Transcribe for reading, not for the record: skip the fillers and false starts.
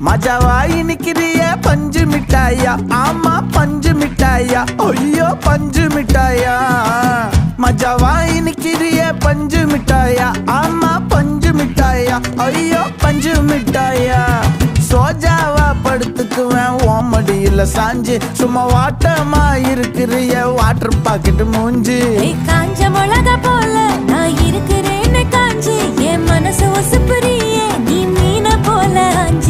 மஜாவாய் நிக்கிறிய பஞ்சு மிட்டாயா, ஆமா பஞ்சு மிட்டாயா, ஐயோ பஞ்சு மிட்டாயா. மஜாவாய் நிக்கிறிய பஞ்சு மிட்டாயா, ஆமா பஞ்சு மிட்டாயா, ஐயோ பஞ்சு மிட்டாயா. சோஜாவா படுத்துக்குவேன் ஓமடியில சாஞ்சு, சும்மா வாட்டமா இருக்கிறிய வாட்டர் பாக்கெட் மூஞ்சி. காஞ்ச மிளகா போல நான் இருக்கிறேன்னு காஞ்சி, என் மனசு ஒசுப்புறியே நீ மீன போல அஞ்சு.